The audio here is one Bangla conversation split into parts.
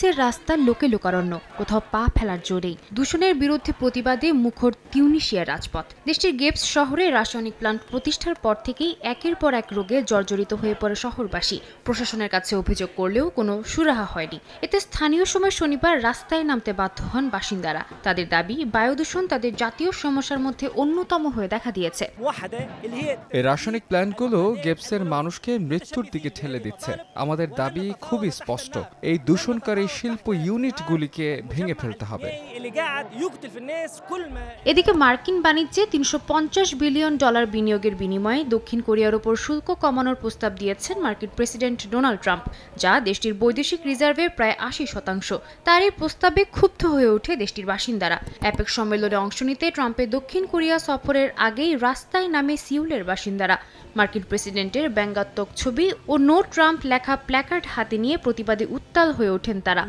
প্যারিসের রাস্তা লোকে লোকারণ্য, কোথাও পা ফেলার জোরেই। দূষণের বিরুদ্ধে প্রতিবাদে মুখর তিউনিসিয়ার রাজপথ। দেশটির গেপস শহরে রাসায়নিক প্লান্ট প্রতিষ্ঠার পর থেকেই একের পর এক রোগে জর্জরিত হয়ে পড়ে শহরবাসী। প্রশাসনের কাছে অভিযোগ করলেও কোনো সুরাহা হয়নি। এতে স্থানীয় সময় শনিবার রাস্তায় নামতে বাধ্য হন বাসিন্দারা। তাদের দাবি, বায়ু দূষণ তাদের জাতীয় সমস্যার মধ্যে অন্যতম হয়ে দেখা দিয়েছে। এই রাসায়নিক প্ল্যান্টগুলো গেপসের মানুষকে মৃত্যুর দিকে ঠেলে দিচ্ছে। আমাদের দাবি খুবই স্পষ্ট, এই দূষণকারী শিল্প ইউনিটগুলিকে ভেঙে ফেলতে হবে। এদিকে মার্কিন বাণিজ্যে $350 বিলিয়ন বিনিয়োগের বিনিময়ে দক্ষিণ কোরিয়ার ওপর শুল্ক কমানোর প্রস্তাব দিয়েছেন মার্কিন প্রেসিডেন্ট ডোনাল্ড ট্রাম্প, যা দেশটির বৈদেশিক রিজার্ভের প্রায় 80%। তার এই প্রস্তাবে ক্ষুব্ধ হয়ে ওঠে দেশটির বাসিন্দারা। অ্যাপেক সম্মেলনে অংশ নিতে ট্রাম্পের দক্ষিণ কোরিয়া সফরের আগেই রাস্তায় নামে সিউলের বাসিন্দারা। মার্কিন প্রেসিডেন্টের ব্যঙ্গাত্মক ছবি ও নো ট্রাম্প লেখা প্ল্যাকার্ড হাতে নিয়ে প্রতিবাদে উত্তাল হয়ে ওঠেন তারা।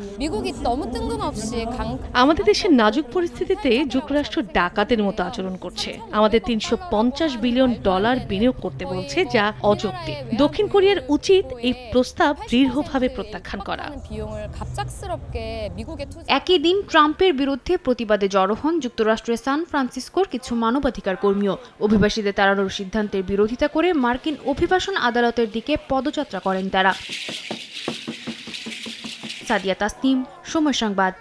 আমাদের দেশের নাজুক পরিস্থিতিতে যুক্তরাষ্ট্র ডাকাতের মতো আচরণ করছে। আমাদের $350 বিলিয়ন বিনিয়োগ করতে বলছে, যা অযৌক্তিক। দক্ষিণ কোরিয়ার উচিত এই প্রস্তাব দৃঢ়ভাবে প্রত্যাখ্যান করা। একই দিন ট্রাম্পের বিরুদ্ধে প্রতিবাদে জড়ো হন যুক্তরাষ্ট্রের সান ফ্রান্সিসকোর কিছু মানবাধিকার কর্মীও। অভিবাসীদের তাড়ানোর সিদ্ধান্তের বিরোধিতা করে মার্কিন অভিবাসন আদালতের দিকে পদযাত্রা করেন তারা। সাদিয়া তাসনিম, সময় সংবাদ।